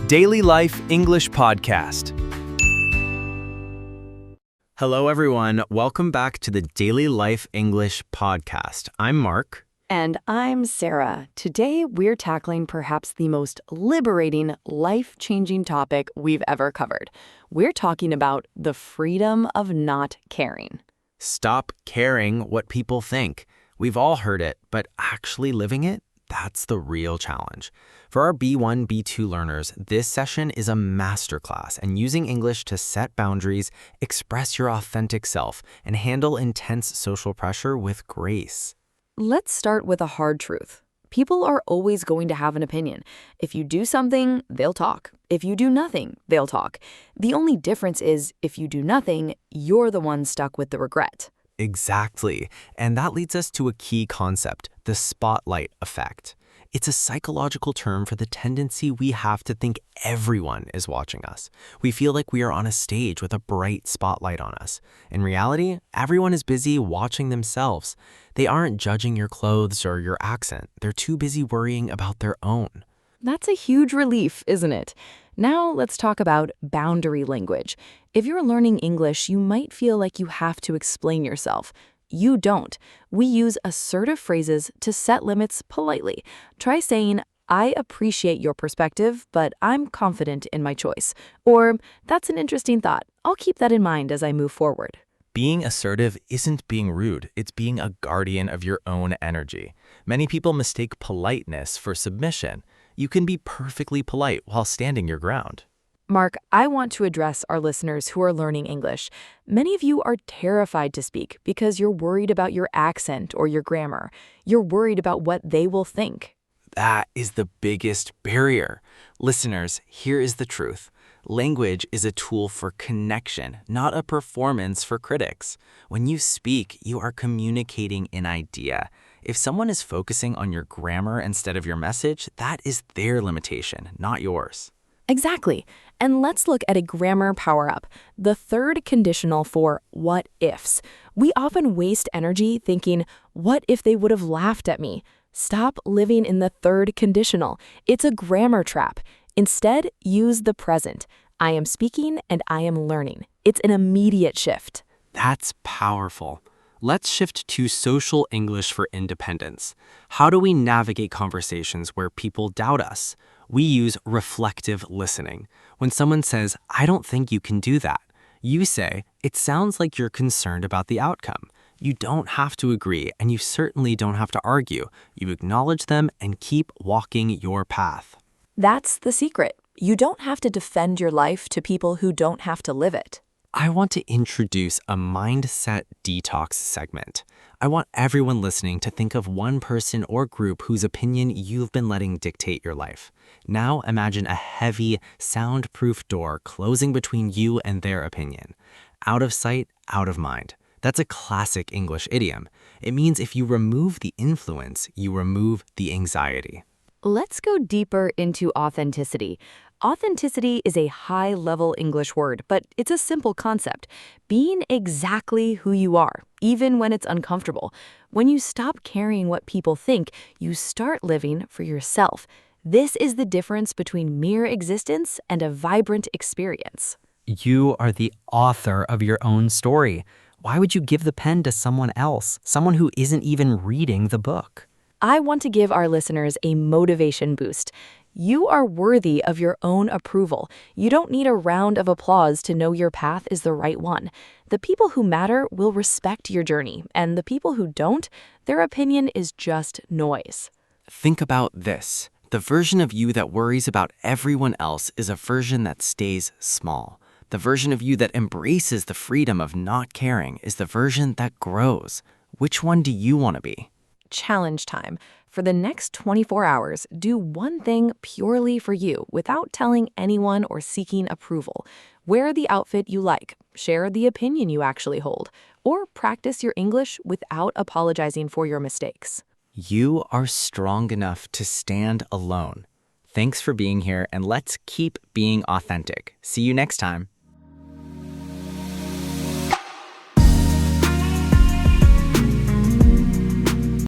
Daily Life English Podcast. Hello, everyone. Welcome back to the Daily Life English Podcast. I'm Mark. And I'm Sarah. Today, we're tackling perhaps the most liberating, life-changing topic we've ever covered. We're talking about the freedom of not caring. Stop caring what people think. We've all heard it, but actually living it? That's the real challenge. For our B1, B2 learners, this session is a masterclass in using English to set boundaries, express your authentic self, and handle intense social pressure with grace. Let's start with a hard truth. People are always going to have an opinion. If you do something, they'll talk. If you do nothing, they'll talk. The only difference is, if you do nothing, you're the one stuck with the regret. Exactly. And that leads us to a key concept, the spotlight effect. It's a psychological term for the tendency we have to think everyone is watching us. We feel like we are on a stage with a bright spotlight on us. In reality, everyone is busy watching themselves. They aren't judging your clothes or your accent. They're too busy worrying about their own. That's a huge relief, isn't it? Now let's talk about boundary language. If you're learning English, you might feel like you have to explain yourself. You don't. We use assertive phrases to set limits politely. Try saying, "I appreciate your perspective, but I'm confident in my choice." Or, "That's an interesting thought. I'll keep that in mind as I move forward." Being assertive isn't being rude, it's being a guardian of your own energy. Many people mistake politeness for submission. You can be perfectly polite while standing your ground. Mark, I want to address our listeners who are learning English. Many of you are terrified to speak because you're worried about your accent or your grammar. You're worried about what they will think. That is the biggest barrier. Listeners, here is the truth. Language is a tool for connection, not a performance for critics. When you speak, you are communicating an idea. If someone is focusing on your grammar instead of your message, that is their limitation, not yours. Exactly. And let's look at a grammar power-up, the third conditional for what ifs. We often waste energy thinking, what if they would have laughed at me? Stop living in the third conditional. It's a grammar trap. Instead, use the present. I am speaking and I am learning. It's an immediate shift. That's powerful. Let's shift to social English for independence. How do we navigate conversations where people doubt us? We use reflective listening. When someone says, "I don't think you can do that," you say, "It sounds like you're concerned about the outcome." You don't have to agree, and you certainly don't have to argue. You acknowledge them and keep walking your path. That's the secret. You don't have to defend your life to people who don't have to live it. I want to introduce a mindset detox segment. I want everyone listening to think of one person or group whose opinion you've been letting dictate your life. Now imagine a heavy, soundproof door closing between you and their opinion. Out of sight, out of mind. That's a classic English idiom. It means if you remove the influence, you remove the anxiety. Let's go deeper into authenticity. Authenticity is a high-level English word, but it's a simple concept. Being exactly who you are, even when it's uncomfortable. When you stop caring what people think, you start living for yourself. This is the difference between mere existence and a vibrant experience. You are the author of your own story. Why would you give the pen to someone else, someone who isn't even reading the book? I want to give our listeners a motivation boost. You are worthy of your own approval. You don't need a round of applause to know your path is the right one. The people who matter will respect your journey, and the people who don't, their opinion is just noise. Think about this. The version of you that worries about everyone else is a version that stays small. The version of you that embraces the freedom of not caring is the version that grows. Which one do you want to be? Challenge time. For the next 24 hours, do one thing purely for you without telling anyone or seeking approval. Wear the outfit you like, share the opinion you actually hold, or practice your English without apologizing for your mistakes. You are strong enough to stand alone. Thanks for being here, and let's keep being authentic. See you next time.